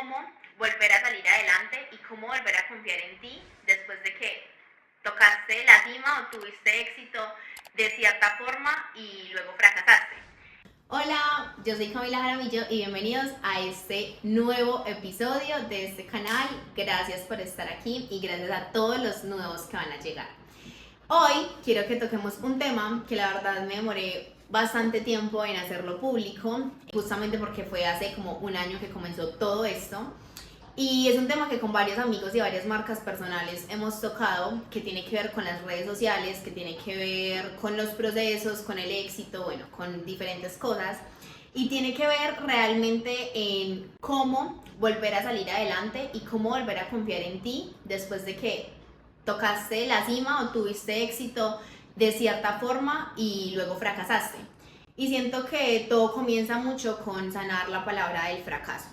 cómo volver a salir adelante y cómo volver a confiar en ti después de que tocaste la cima o tuviste éxito de cierta forma y luego fracasaste. Hola, yo soy Camila Jaramillo y bienvenidos a este nuevo episodio de este canal. Gracias por estar aquí y gracias a todos los nuevos que van a llegar. Hoy quiero que toquemos un tema que la verdad me demoré bastante tiempo en hacerlo público, justamente porque fue hace como un año que comenzó todo esto. Y es un tema que con varios amigos y varias marcas personales hemos tocado, que tiene que ver con las redes sociales, que tiene que ver con los procesos, con el éxito, bueno, con diferentes cosas. Y tiene que ver realmente en cómo volver a salir adelante y cómo volver a confiar en ti después de que tocaste la cima o tuviste éxito de cierta forma y luego fracasaste. Y siento que todo comienza mucho con sanar la palabra del fracaso.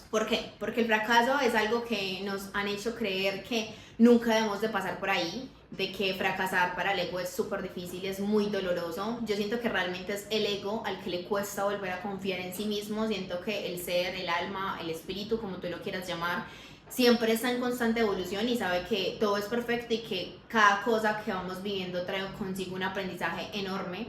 ¿Por qué? Porque el fracaso es algo que nos han hecho creer que nunca debemos de pasar por ahí, de que fracasar para el ego es súper difícil, es muy doloroso. Yo siento que realmente es el ego al que le cuesta volver a confiar en sí mismo. Siento que el ser, el alma, el espíritu, como tú lo quieras llamar, siempre está en constante evolución y sabe que todo es perfecto y que cada cosa que vamos viviendo trae consigo un aprendizaje enorme,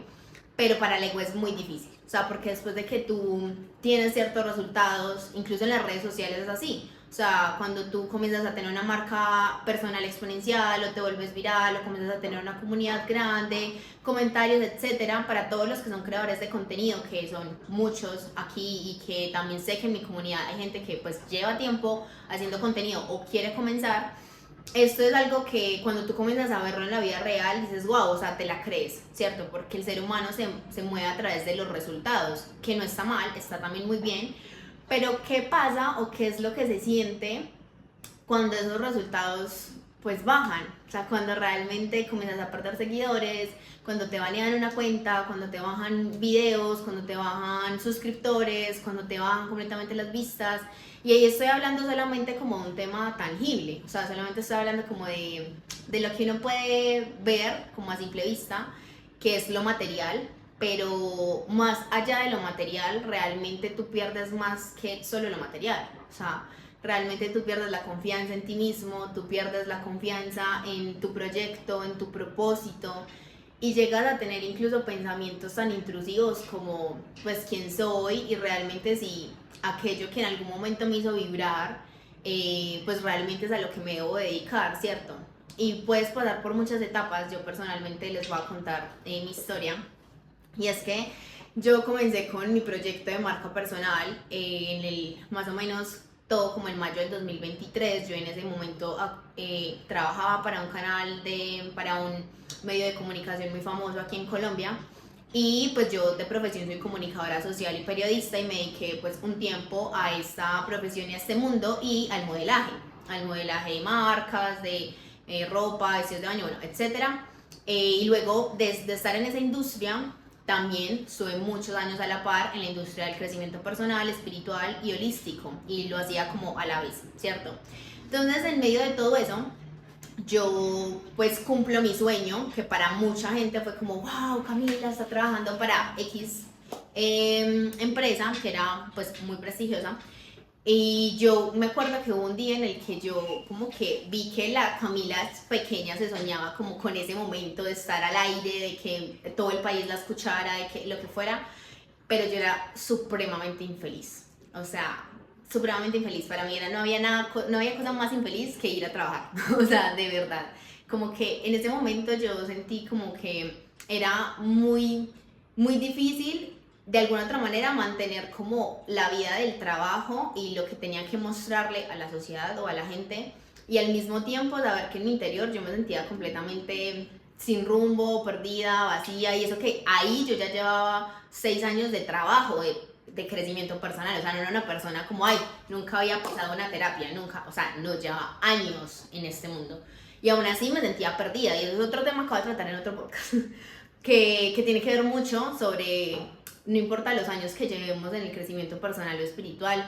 pero para el ego es muy difícil. O sea, porque después de que tú tienes ciertos resultados, incluso en las redes sociales es así. O sea, cuando tú comienzas a tener una marca personal exponencial o te vuelves viral o comienzas a tener una comunidad grande, comentarios, etcétera, para todos los que son creadores de contenido, que son muchos aquí y que también sé que en mi comunidad hay gente que pues lleva tiempo haciendo contenido o quiere comenzar. Esto es algo que cuando tú comienzas a verlo en la vida real dices, wow, o sea, te la crees, ¿cierto? Porque el ser humano se mueve a través de los resultados, que no está mal, está también muy bien, pero ¿qué pasa o qué es lo que se siente cuando esos resultados pues bajan? O sea, cuando realmente comienzas a perder seguidores, cuando te banean una cuenta, cuando te bajan videos, cuando te bajan suscriptores, cuando te bajan completamente las vistas. Y ahí estoy hablando solamente como de un tema tangible, o sea, solamente estoy hablando como de lo que uno puede ver como a simple vista, que es lo material, pero más allá de lo material, realmente tú pierdes más que solo lo material. O sea, realmente tú pierdes la confianza en ti mismo, tú pierdes la confianza en tu proyecto, en tu propósito y llegas a tener incluso pensamientos tan intrusivos como pues quién soy y realmente si aquello que en algún momento me hizo vibrar pues realmente es a lo que me debo dedicar, ¿cierto? Y puedes pasar por muchas etapas. Yo personalmente les voy a contar mi historia, y es que yo comencé con mi proyecto de marca personal en el más o menos todo como en mayo del 2023. Yo en ese momento trabajaba para un para un medio de comunicación muy famoso aquí en Colombia. Y pues yo de profesión soy comunicadora social y periodista y me dediqué pues un tiempo a esta profesión y a este mundo y al modelaje de marcas, de ropa, vestidos de baño, bueno, etcétera. Y luego de estar en esa industria, también estuve muchos años a la par en la industria del crecimiento personal, espiritual y holístico, y lo hacía como a la vez, ¿cierto? Entonces, en medio de todo eso, yo pues cumplo mi sueño, que para mucha gente fue como, wow, Camila está trabajando para X empresa, que era pues muy prestigiosa. Y yo me acuerdo que hubo un día en el que yo como que vi que la Camila pequeña se soñaba como con ese momento de estar al aire, de que todo el país la escuchara, de que lo que fuera, pero yo era supremamente infeliz. O sea, supremamente infeliz. Para mí era, no había nada, no había cosa más infeliz que ir a trabajar. O sea, de verdad. Como que en ese momento yo sentí como que era muy difícil de alguna otra manera mantener como la vida del trabajo y lo que tenía que mostrarle a la sociedad o a la gente, y al mismo tiempo saber que en mi interior yo me sentía completamente sin rumbo, perdida, vacía, y eso que ahí yo ya llevaba 6 años de trabajo, de crecimiento personal. O sea, no era una persona como, ay, nunca había pasado una terapia, nunca, o sea, no, llevaba años en este mundo. Y aún así me sentía perdida, y eso es otro tema que voy a tratar en otro podcast, que tiene que ver mucho sobre, no importa los años que llevemos en el crecimiento personal o espiritual,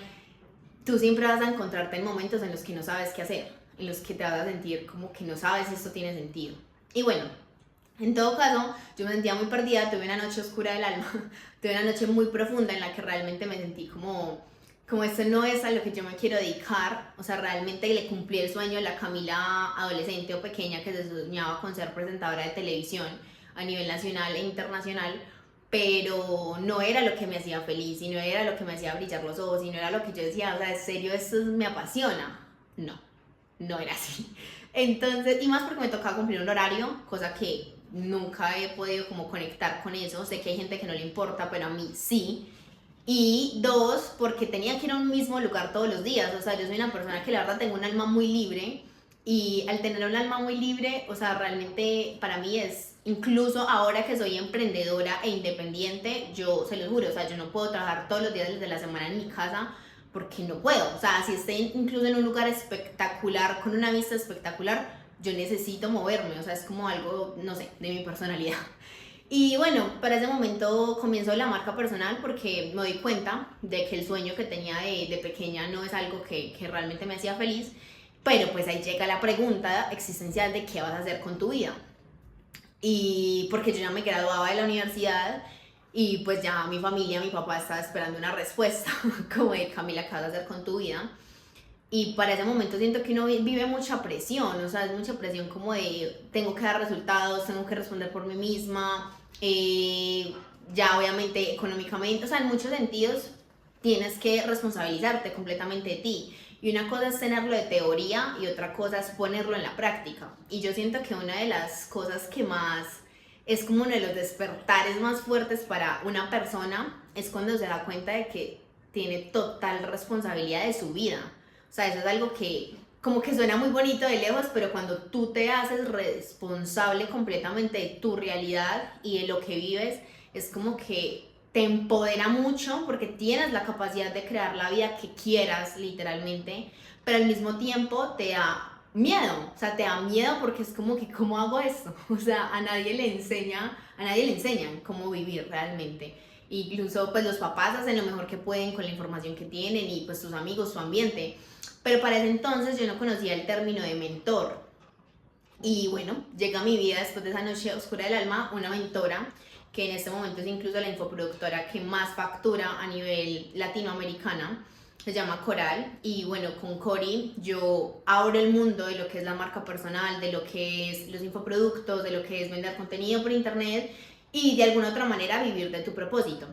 tú siempre vas a encontrarte en momentos en los que no sabes qué hacer, en los que te vas a sentir como que no sabes si esto tiene sentido. Y bueno, en todo caso, yo me sentía muy perdida, tuve una noche oscura del alma, tuve una noche muy profunda en la que realmente me sentí como esto no es a lo que yo me quiero dedicar, o sea, realmente le cumplí el sueño de la Camila adolescente o pequeña que se soñaba con ser presentadora de televisión a nivel nacional e internacional, pero no era lo que me hacía feliz y no era lo que me hacía brillar los ojos y no era lo que yo decía, o sea, en serio, esto me apasiona. No, no era así. Entonces, y más porque me tocaba cumplir un horario, cosa que nunca he podido como conectar con eso. Sé que hay gente que no le importa, pero a mí sí. Y dos, porque tenía que ir a un mismo lugar todos los días. O sea, yo soy una persona que la verdad tengo un alma muy libre. Y al tener un alma muy libre, o sea, realmente para mí es, incluso ahora que soy emprendedora e independiente, yo se los juro, o sea, yo no puedo trabajar todos los días de la semana en mi casa porque no puedo. O sea, si estoy incluso en un lugar espectacular, con una vista espectacular, yo necesito moverme. O sea, es como algo, no sé, de mi personalidad. Y bueno, para ese momento comienzo la marca personal porque me doy cuenta de que el sueño que tenía de pequeña no es algo que realmente me hacía feliz, pero pues ahí llega la pregunta existencial de qué vas a hacer con tu vida. Y porque yo ya me graduaba de la universidad y pues ya mi familia, mi papá estaba esperando una respuesta como de Camila, ¿qué vas a hacer con tu vida? Y para ese momento siento que uno vive mucha presión, o sea, es mucha presión como de tengo que dar resultados, tengo que responder por mí misma, ya obviamente económicamente, o sea, en muchos sentidos tienes que responsabilizarte completamente de ti. Y una cosa es tenerlo de teoría y otra cosa es ponerlo en la práctica. Y yo siento que una de las cosas que más es como uno de los despertares más fuertes para una persona es cuando se da cuenta de que tiene total responsabilidad de su vida. O sea, eso es algo que como que suena muy bonito de lejos, pero cuando tú te haces responsable completamente de tu realidad y de lo que vives, es como que te empodera mucho porque tienes la capacidad de crear la vida que quieras, literalmente, pero al mismo tiempo te da miedo, o sea, te da miedo porque es como que, ¿cómo hago esto? O sea, a nadie le enseñan cómo vivir realmente. Incluso pues los papás hacen lo mejor que pueden con la información que tienen y pues sus amigos, su ambiente. Pero para ese entonces yo no conocía el término de mentor. Y bueno, llega a mi vida después de esa noche oscura del alma una mentora que en este momento es incluso la infoproductora que más factura a nivel latinoamericana. Se llama Coral y bueno, con Cori yo abro el mundo de lo que es la marca personal, de lo que es los infoproductos, de lo que es vender contenido por internet y de alguna otra manera vivir de tu propósito.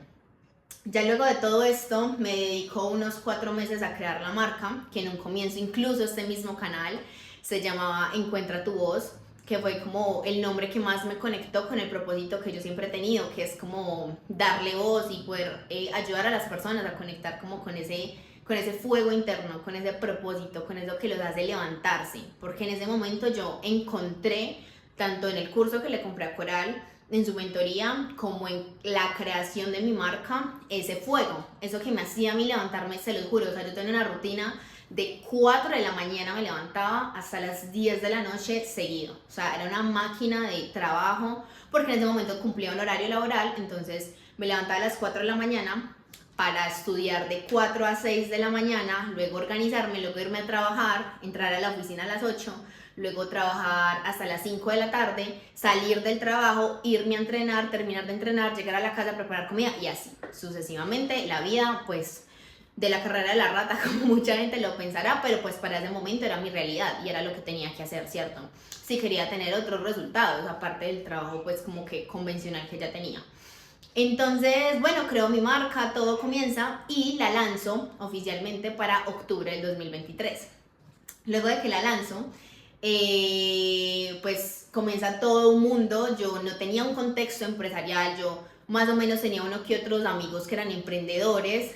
Ya luego de todo esto me dedico unos 4 meses a crear la marca, que en un comienzo incluso este mismo canal se llamaba Encuentra tu voz, que fue como el nombre que más me conectó con el propósito que yo siempre he tenido, que es como darle voz y poder ayudar a las personas a conectar como con ese fuego interno, con ese propósito, con eso que los hace levantarse. Porque en ese momento yo encontré, tanto en el curso que le compré a Coral, en su mentoría, como en la creación de mi marca, ese fuego, eso que me hacía a mí levantarme, se los juro. O sea, yo tenía una rutina de 4 de la mañana me levantaba hasta las 10 de la noche seguido. O sea, era una máquina de trabajo, porque en ese momento cumplía un horario laboral, entonces me levantaba a las 4 de la mañana para estudiar de 4 a 6 de la mañana, luego organizarme, luego irme a trabajar, entrar a la oficina a las 8, luego trabajar hasta las 5 de la tarde, salir del trabajo, irme a entrenar, terminar de entrenar, llegar a la casa, preparar comida y así sucesivamente. La vida, pues, de la carrera de la rata, como mucha gente lo pensará, pero pues para ese momento era mi realidad y era lo que tenía que hacer, ¿cierto? Si quería tener otros resultados, aparte del trabajo, pues, como que convencional que ya tenía. Entonces, bueno, creo mi marca, todo comienza y la lanzo oficialmente para octubre del 2023. Luego de que la lanzo, pues comienza todo un mundo. Yo no tenía un contexto empresarial, yo más o menos tenía uno que otros amigos que eran emprendedores,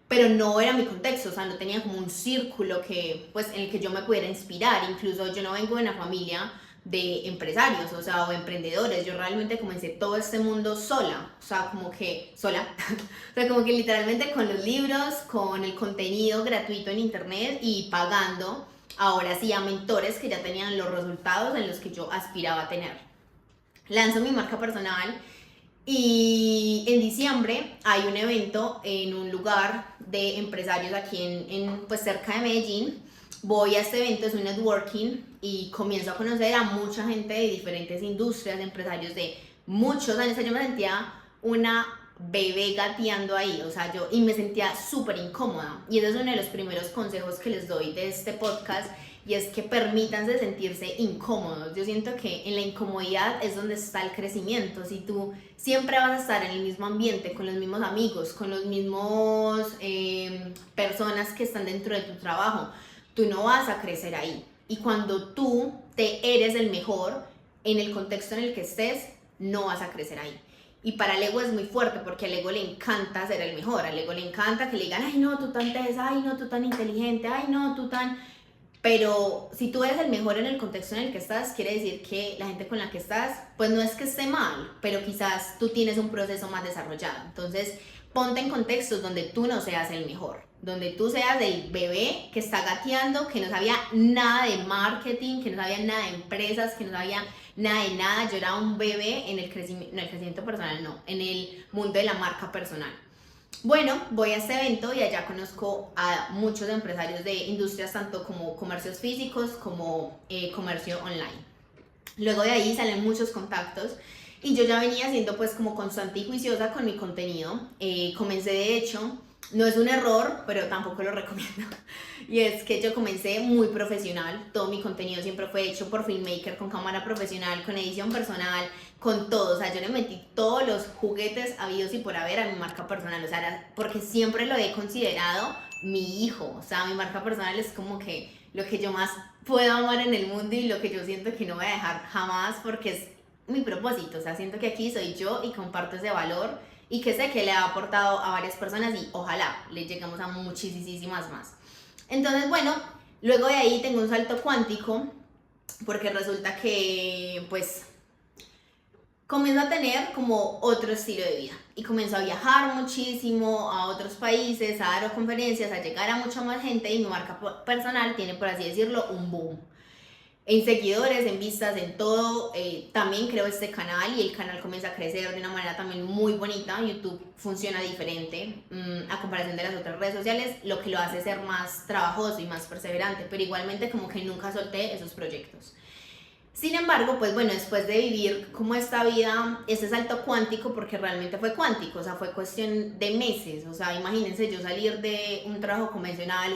pero no era mi contexto, o sea, no tenía como un círculo que, pues, en el que yo me pudiera inspirar. Incluso yo no vengo de una familia de empresarios, o sea, o emprendedores. Yo realmente comencé todo este mundo sola, o sea, como que sola, o sea, como que literalmente con los libros, con el contenido gratuito en internet y pagando ahora sí a mentores que ya tenían los resultados en los que yo aspiraba a tener. Lanzo mi marca personal y en diciembre hay un evento en un lugar de empresarios aquí pues cerca de Medellín. Voy a este evento, es un networking y comienzo a conocer a mucha gente de diferentes industrias, de empresarios de muchos años. Yo me sentía una bebé gateando ahí, o sea, y me sentía súper incómoda. Y ese es uno de los primeros consejos que les doy de este podcast, y es que permítanse sentirse incómodos. Yo siento que en la incomodidad es donde está el crecimiento. Si tú siempre vas a estar en el mismo ambiente, con los mismos amigos, con los mismos personas que están dentro de tu trabajo, tú no vas a crecer ahí. Y cuando tú eres el mejor en el contexto en el que estés, no vas a crecer ahí. Y para el ego es muy fuerte, porque al ego le encanta ser el mejor, al ego le encanta que le digan, ay no, tú tan tesa, ay no, tú tan inteligente, ay no, tú tan... Pero si tú eres el mejor en el contexto en el que estás, quiere decir que la gente con la que estás, pues no es que esté mal, pero quizás tú tienes un proceso más desarrollado. Entonces, ponte en contextos donde tú no seas el mejor, donde tú seas el bebé que está gateando, que no sabía nada de marketing, que no sabía nada de empresas, que no sabía nada de nada. Yo era un bebé en el crecimiento personal, no, en el mundo de la marca personal. Bueno, voy a este evento y allá conozco a muchos empresarios de industrias, tanto como comercios físicos como comercio online. Luego de ahí salen muchos contactos y yo ya venía siendo pues como constante y juiciosa con mi contenido. Comencé, de hecho, no es un error, pero tampoco lo recomiendo, y es que yo comencé muy profesional. Todo mi contenido siempre fue hecho por filmmaker, con cámara profesional, con edición personal, con todo. O sea, yo le metí todos los juguetes habidos y por haber a mi marca personal. O sea, porque siempre lo he considerado mi hijo. O sea, mi marca personal es como que lo que yo más puedo amar en el mundo y lo que yo siento que no voy a dejar jamás, porque es mi propósito. O sea, siento que aquí soy yo y comparto ese valor, y que sé que le ha aportado a varias personas y ojalá le lleguemos a muchísimas más. Entonces, bueno, luego de ahí tengo un salto cuántico, porque resulta que pues comienzo a tener como otro estilo de vida y comienzo a viajar muchísimo a otros países, a dar conferencias, a llegar a mucha más gente, y mi marca personal tiene, por así decirlo, un boom en seguidores, en vistas, en todo. También creo este canal y el canal comienza a crecer de una manera también muy bonita. YouTube funciona diferente a comparación de las otras redes sociales, lo que lo hace ser más trabajoso y más perseverante, pero igualmente como que nunca solté esos proyectos. Sin embargo, pues bueno, después de vivir como esta vida, ese salto cuántico, porque realmente fue cuántico, o sea, fue cuestión de meses. O sea, imagínense yo salir de un trabajo convencional,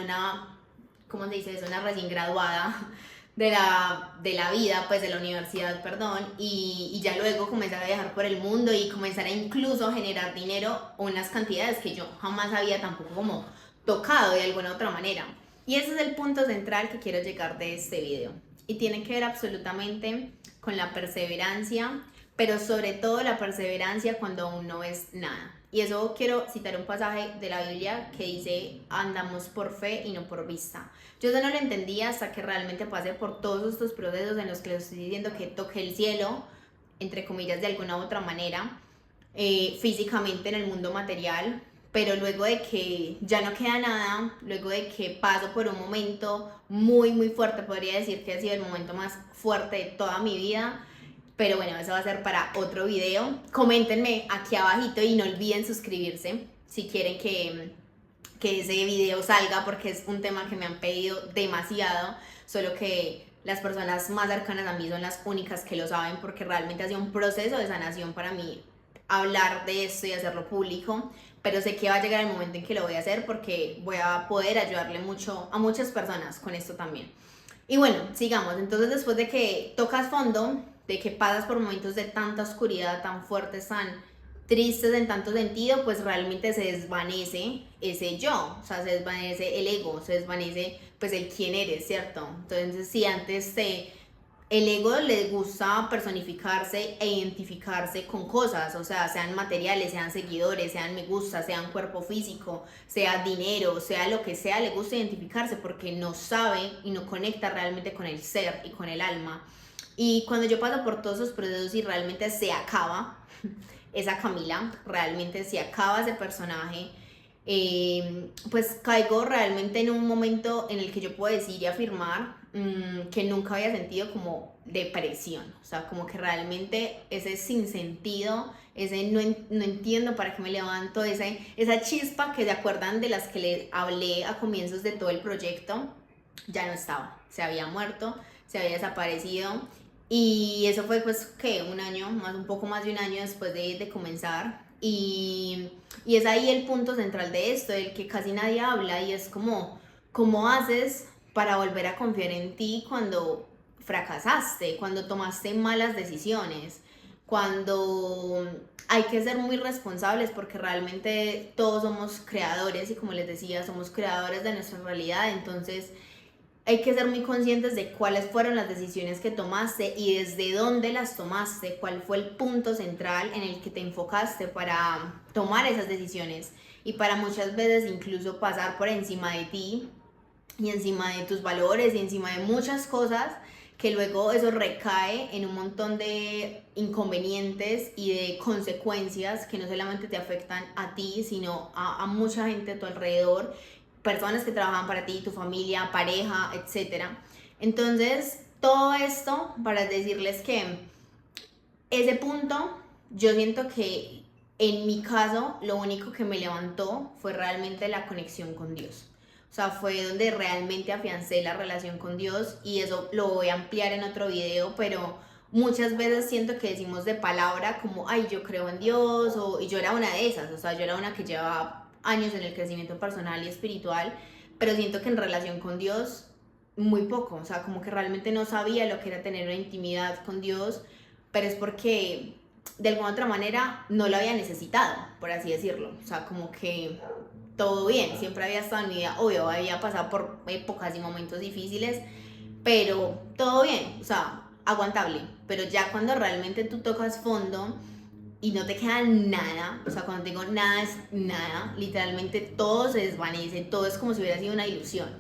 ¿cómo se dice eso? Una recién graduada de la vida, pues de la universidad, perdón, y ya luego comenzar a viajar por el mundo y comenzar a incluso generar dinero, unas cantidades que yo jamás había tampoco como tocado de alguna otra manera. Y ese es el punto central que quiero llegar de este video, y tiene que ver absolutamente con la perseverancia, pero sobre todo la perseverancia cuando aún no ves nada. Y eso quiero citar un pasaje de la Biblia que dice: andamos por fe y no por vista. Yo eso no lo entendía hasta que realmente pasé por todos estos procesos en los que les estoy diciendo que toqué el cielo, entre comillas, de alguna u otra manera, físicamente en el mundo material. Pero luego de que ya no queda nada, luego de que paso por un momento muy fuerte, podría decir que ha sido el momento más fuerte de toda mi vida. Pero bueno, eso va a ser para otro video. Coméntenme aquí abajito y no olviden suscribirse si quieren que ese video salga, porque es un tema que me han pedido demasiado, solo que las personas más cercanas a mí son las únicas que lo saben, porque realmente ha sido un proceso de sanación para mí hablar de esto y hacerlo público. Pero sé que va a llegar el momento en que lo voy a hacer, porque voy a poder ayudarle mucho a muchas personas con esto también. Y bueno, sigamos. Entonces, después de que tocas fondo, de que pasas por momentos de tanta oscuridad, tan fuertes, tan tristes en tanto sentido, pues realmente se desvanece ese yo. O sea, se desvanece el ego, se desvanece pues el quién eres, ¿cierto? Entonces, si antes el ego le gusta personificarse e identificarse con cosas, o sea, sean materiales, sean seguidores, sean me gusta, sean cuerpo físico, sea dinero, sea lo que sea, le gusta identificarse porque no sabe y no conecta realmente con el ser y con el alma. Y cuando yo paso por todos esos procesos y realmente se acaba esa Camila, realmente se acaba ese personaje, pues caigo realmente en un momento en el que yo puedo decir y afirmar que nunca había sentido como depresión. O sea, como que realmente ese sinsentido, ese no entiendo para qué me levanto, esa chispa que se acuerdan de las que les hablé a comienzos de todo el proyecto, ya no estaba, se había muerto, se había desaparecido. Y eso fue pues que un poco más de un año después de comenzar. y es ahí el punto central de esto, del que casi nadie habla, y es como, ¿cómo haces para volver a confiar en ti cuando fracasaste, cuando tomaste malas decisiones, cuando hay que ser muy responsables porque realmente todos somos creadores y como les decía, somos creadores de nuestra realidad, entonces hay que ser muy conscientes de cuáles fueron las decisiones que tomaste y desde dónde las tomaste, cuál fue el punto central en el que te enfocaste para tomar esas decisiones y para muchas veces incluso pasar por encima de ti y encima de tus valores y encima de muchas cosas que luego eso recae en un montón de inconvenientes y de consecuencias que no solamente te afectan a ti, sino a mucha gente a tu alrededor, personas que trabajan para ti, tu familia, pareja, etc. Entonces, todo esto para decirles que ese punto, yo siento que en mi caso, lo único que me levantó fue realmente la conexión con Dios. O sea, fue donde realmente afiancé la relación con Dios y eso lo voy a ampliar en otro video, pero muchas veces siento que decimos de palabra como, ay, yo creo en Dios, y yo era una de esas, o sea, yo era una que llevaba años en el crecimiento personal y espiritual, pero siento que en relación con Dios, muy poco, o sea, como que realmente no sabía lo que era tener una intimidad con Dios, pero es porque de alguna otra manera no lo había necesitado, por así decirlo, o sea, como que todo bien, siempre había estado en mi vida, obvio, había pasado por épocas y momentos difíciles, pero todo bien, o sea, aguantable, pero ya cuando realmente tú tocas fondo y no te queda nada, o sea, cuando digo nada es nada, literalmente todo se desvanece, todo es como si hubiera sido una ilusión,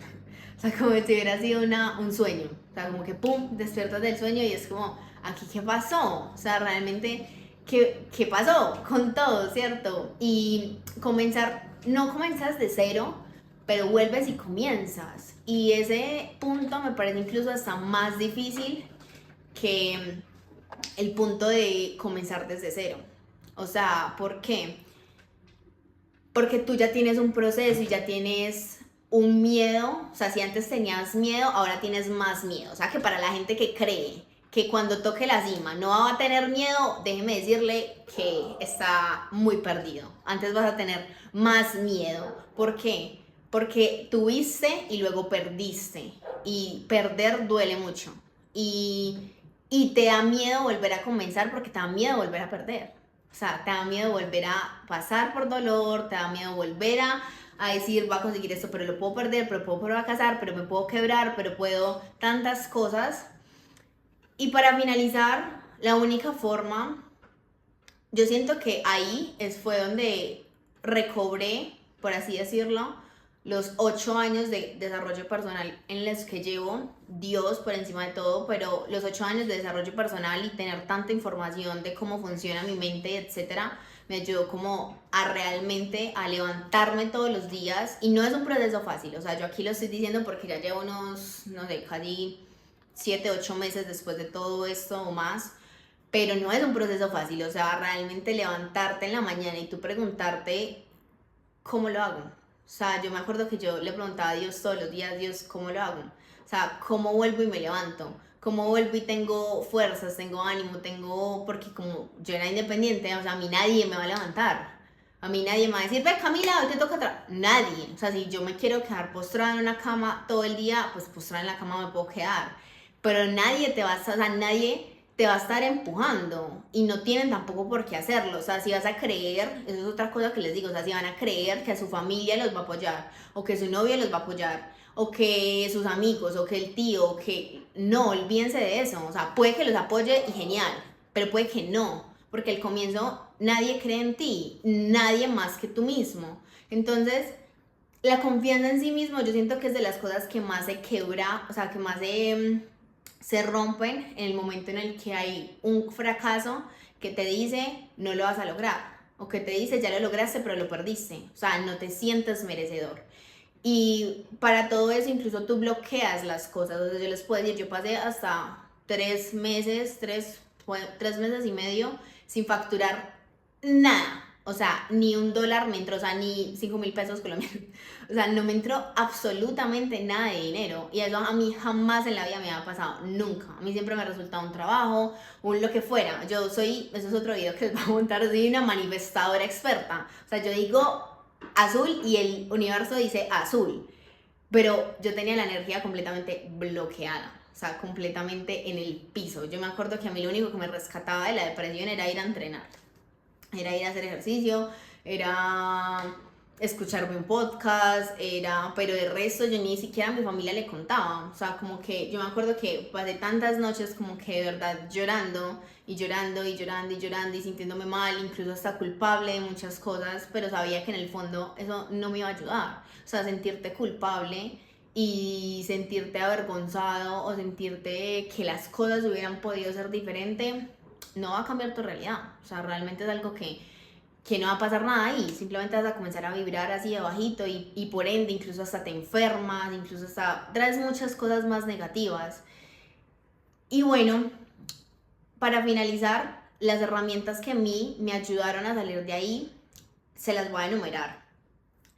o sea, como si hubiera sido un sueño, o sea, como que pum, despiertas del sueño y es como, ¿aquí qué pasó? O sea, realmente, ¿qué pasó con todo, cierto? Y no comenzas de cero, pero vuelves y comienzas. Y ese punto me parece incluso hasta más difícil que el punto de comenzar desde cero. O sea, ¿por qué? Porque tú ya tienes un proceso y ya tienes un miedo. O sea, si antes tenías miedo, ahora tienes más miedo. O sea, que para la gente que cree que cuando toque la cima no va a tener miedo, déjeme decirle que está muy perdido. Antes vas a tener más miedo. ¿Por qué? Porque tuviste y luego perdiste. Y perder duele mucho. Y te da miedo volver a comenzar porque te da miedo volver a perder. O sea, te da miedo volver a pasar por dolor, te da miedo volver a decir, va a conseguir esto, pero lo puedo perder, pero puedo fracasar, pero me puedo quebrar, pero puedo tantas cosas. Y para finalizar, la única forma, yo siento que ahí fue donde recobré, por así decirlo, los 8 años de desarrollo personal en los que llevo Dios por encima de todo, pero los 8 años de desarrollo personal y tener tanta información de cómo funciona mi mente, etcétera, me ayudó como a realmente a levantarme todos los días y no es un proceso fácil, o sea, yo aquí lo estoy diciendo porque ya llevo unos, no sé, casi 7, 8 meses después de todo esto o más, pero no es un proceso fácil, o sea, realmente levantarte en la mañana y tú preguntarte, ¿cómo lo hago? O sea, yo me acuerdo que yo le preguntaba a Dios todos los días, Dios, ¿cómo lo hago? O sea, ¿cómo vuelvo y me levanto? ¿Cómo vuelvo y tengo fuerzas, tengo ánimo, porque como yo era independiente, o sea, a mí nadie me va a levantar. A mí nadie me va a decir, ve Camila, hoy te toca atrás. Nadie. O sea, si yo me quiero quedar postrada en una cama todo el día, pues postrada en la cama me puedo quedar. Pero nadie te va a estar empujando y no tienen tampoco por qué hacerlo. O sea, si vas a creer, eso es otra cosa que les digo, o sea, si van a creer que a su familia los va a apoyar, o que su novia los va a apoyar, o que sus amigos, o que el tío, o que no, olvídense de eso. O sea, puede que los apoye y genial, pero puede que no, porque al comienzo nadie cree en ti, nadie más que tú mismo. Entonces, la confianza en sí mismo yo siento que es de las cosas que más se quebra, o sea, que más se rompen en el momento en el que hay un fracaso que te dice no lo vas a lograr, o que te dice ya lo lograste pero lo perdiste, o sea, no te sientes merecedor. Y para todo eso incluso tú bloqueas las cosas. O sea, yo les puedo decir, yo pasé hasta 3 meses y medio sin facturar nada, O sea, ni $1 me entró, o sea, ni 5.000 pesos colombianos. O sea, no me entró absolutamente nada de dinero. Y eso a mí jamás en la vida me había pasado, nunca. A mí siempre me ha resultado un trabajo, un lo que fuera. Yo soy, eso es otro video que les voy a montar, soy una manifestadora experta. O sea, yo digo azul y el universo dice azul. Pero yo tenía la energía completamente bloqueada. O sea, completamente en el piso. Yo me acuerdo que a mí lo único que me rescataba de la depresión era ir a entrenar. Era ir a hacer ejercicio, era escucharme un podcast, pero de resto yo ni siquiera a mi familia le contaba. O sea, como que yo me acuerdo que pasé tantas noches como que de verdad llorando y llorando y llorando y llorando y sintiéndome mal, incluso hasta culpable de muchas cosas, pero sabía que en el fondo eso no me iba a ayudar. O sea, sentirte culpable y sentirte avergonzado o sentirte que las cosas hubieran podido ser diferente no va a cambiar tu realidad. O sea, realmente es algo que no va a pasar nada ahí. Simplemente vas a comenzar a vibrar así de bajito y por ende incluso hasta te enfermas, incluso hasta traes muchas cosas más negativas. Y bueno, para finalizar, las herramientas que a mí me ayudaron a salir de ahí, se las voy a enumerar.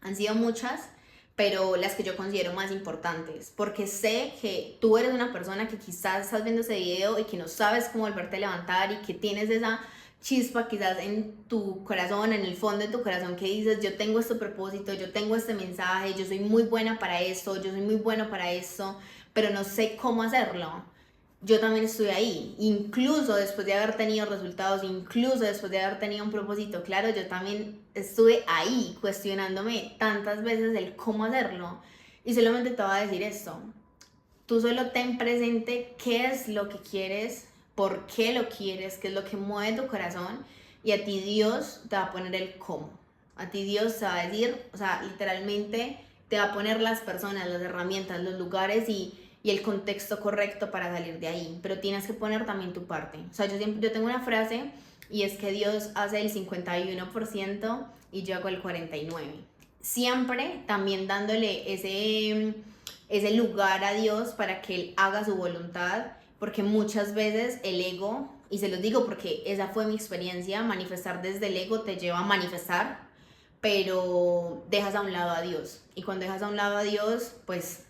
Han sido muchas, pero las que yo considero más importantes, porque sé que tú eres una persona que quizás estás viendo ese video y que no sabes cómo volverte a levantar y que tienes esa chispa quizás en tu corazón, en el fondo de tu corazón, que dices, yo tengo este propósito, yo tengo este mensaje, yo soy muy buena para esto, yo soy muy bueno para esto, pero no sé cómo hacerlo. Yo también estuve ahí, incluso después de haber tenido resultados, incluso después de haber tenido un propósito claro, yo también estuve ahí cuestionándome tantas veces el cómo hacerlo. Y solamente te voy a decir esto, tú solo ten presente qué es lo que quieres, por qué lo quieres, qué es lo que mueve tu corazón, y a ti Dios te va a poner el cómo. A ti Dios te va a decir, o sea, literalmente te va a poner las personas, las herramientas, los lugares y el contexto correcto para salir de ahí, pero tienes que poner también tu parte. O sea, yo tengo una frase y es que Dios hace el 51% y yo hago el 49%. Siempre también dándole ese lugar a Dios para que Él haga su voluntad, porque muchas veces el ego, y se los digo porque esa fue mi experiencia, manifestar desde el ego te lleva a manifestar, pero dejas a un lado a Dios. Y cuando dejas a un lado a Dios, pues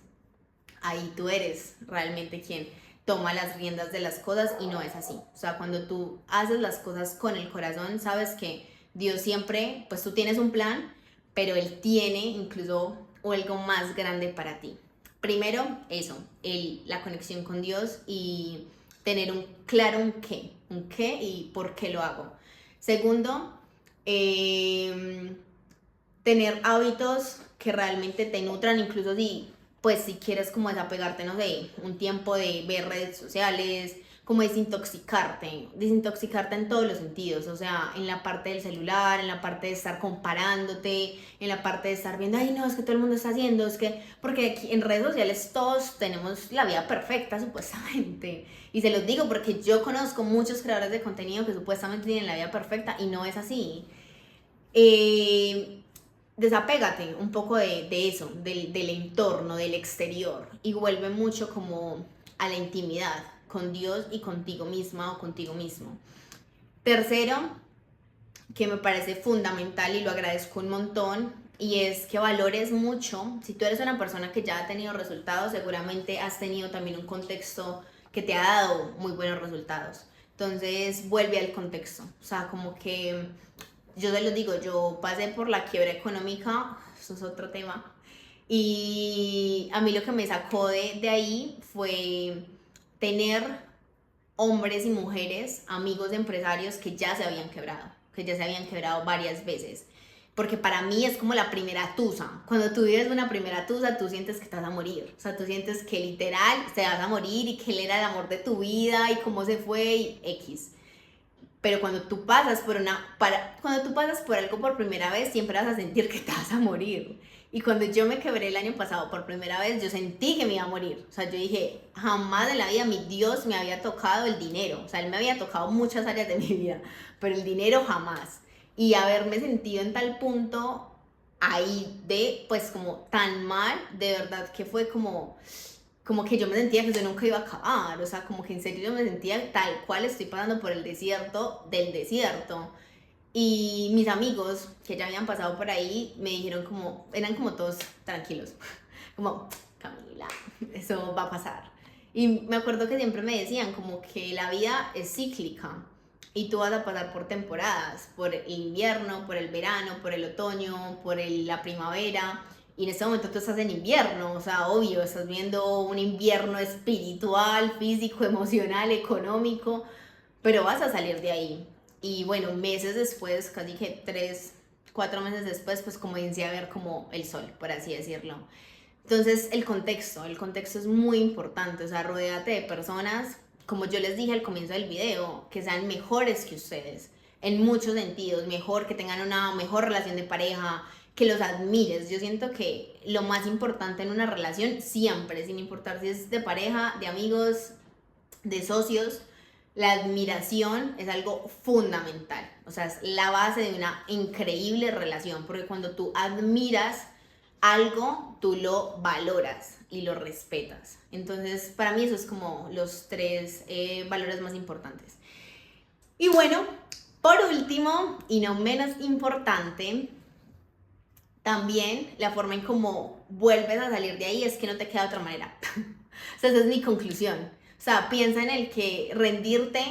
ahí tú eres realmente quien toma las riendas de las cosas y no es así. O sea, cuando tú haces las cosas con el corazón, sabes que Dios siempre, pues tú tienes un plan, pero Él tiene incluso algo más grande para ti. Primero, eso, la conexión con Dios y tener un qué y por qué lo hago. Segundo, tener hábitos que realmente te nutran, incluso si quieres como desapegarte, no sé, un tiempo de ver redes sociales, como desintoxicarte en todos los sentidos, o sea, en la parte del celular, en la parte de estar comparándote, en la parte de estar viendo, ay no, es que todo el mundo está haciendo, es que, porque aquí en redes sociales todos tenemos la vida perfecta supuestamente, y se los digo porque yo conozco muchos creadores de contenido que supuestamente tienen la vida perfecta y no es así. Desapégate un poco de eso, del entorno, del exterior, y vuelve mucho como a la intimidad con Dios y contigo misma o contigo mismo. Tercero, que me parece fundamental y lo agradezco un montón, y es que valores mucho. Si tú eres una persona que ya ha tenido resultados, seguramente has tenido también un contexto que te ha dado muy buenos resultados. Entonces vuelve al contexto, o sea, como que yo te lo digo, yo pasé por la quiebra económica, eso es otro tema, y a mí lo que me sacó de ahí fue tener hombres y mujeres, amigos de empresarios que ya se habían quebrado varias veces. Porque para mí es como la primera tusa. Cuando tú vives una primera tusa, tú sientes que te vas a morir. O sea, tú sientes que literal te vas a morir y que él era el amor de tu vida y cómo se fue y X. Pero cuando tú pasas cuando tú pasas por algo por primera vez, siempre vas a sentir que te vas a morir. Y cuando yo me quebré el año pasado por primera vez, yo sentí que me iba a morir. O sea, yo dije, jamás en la vida mi Dios me había tocado el dinero. O sea, Él me había tocado muchas áreas de mi vida, pero el dinero jamás. Y haberme sentido en tal punto ahí pues como tan mal, de verdad que fue como que yo me sentía que eso nunca iba a acabar, o sea, como que en serio yo me sentía tal cual estoy pasando por el desierto del desierto. Y mis amigos que ya habían pasado por ahí me dijeron como, eran como todos tranquilos, como, Camila, eso va a pasar. Y me acuerdo que siempre me decían como que la vida es cíclica y tú vas a pasar por temporadas, por el invierno, por el verano, por el otoño, por la primavera. Y en este momento tú estás en invierno, o sea, obvio, estás viendo un invierno espiritual, físico, emocional, económico, pero vas a salir de ahí. Y bueno, meses después, casi que 3, 4 meses después, pues comencé a ver como el sol, por así decirlo. Entonces, el contexto es muy importante, o sea, rodéate de personas, como yo les dije al comienzo del video, que sean mejores que ustedes, en muchos sentidos, mejor, que tengan una mejor relación de pareja, que los admires. Yo siento que lo más importante en una relación, siempre, sin importar si es de pareja, de amigos, de socios, la admiración es algo fundamental, o sea, es la base de una increíble relación, porque cuando tú admiras algo, tú lo valoras y lo respetas. Entonces, para mí eso es como los 3 valores más importantes. Y bueno, por último, y no menos importante, también la forma en cómo vuelves a salir de ahí es que no te queda otra manera. O sea, esa es mi conclusión. O sea, piensa en el que rendirte,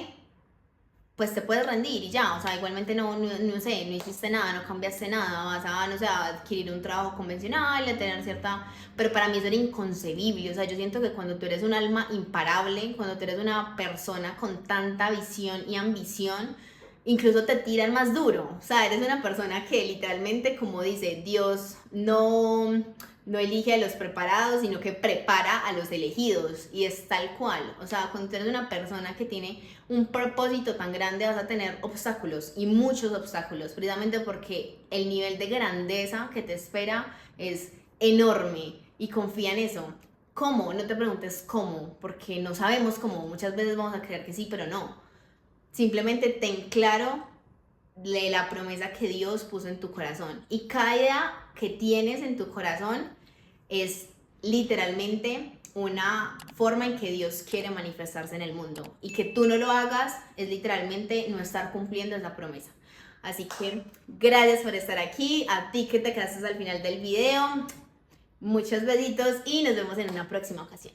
pues te puedes rendir y ya, o sea, igualmente no sé, no hiciste nada, no cambiaste nada, vas a, no sé, a adquirir un trabajo convencional, a tener cierta, pero para mí eso era inconcebible, o sea, yo siento que cuando tú eres un alma imparable, cuando tú eres una persona con tanta visión y ambición, incluso te tiran más duro, o sea, eres una persona que literalmente, como dice, Dios no elige a los preparados, sino que prepara a los elegidos, y es tal cual, o sea, cuando tú eres una persona que tiene un propósito tan grande, vas a tener obstáculos y muchos obstáculos, precisamente porque el nivel de grandeza que te espera es enorme y confía en eso. ¿Cómo? No te preguntes cómo, porque no sabemos cómo, muchas veces vamos a creer que sí, pero no. Simplemente ten claro la promesa que Dios puso en tu corazón, y cada idea que tienes en tu corazón es literalmente una forma en que Dios quiere manifestarse en el mundo, y que tú no lo hagas es literalmente no estar cumpliendo esa promesa. Así que gracias por estar aquí, a ti que te quedaste al final del video, muchos besitos y nos vemos en una próxima ocasión.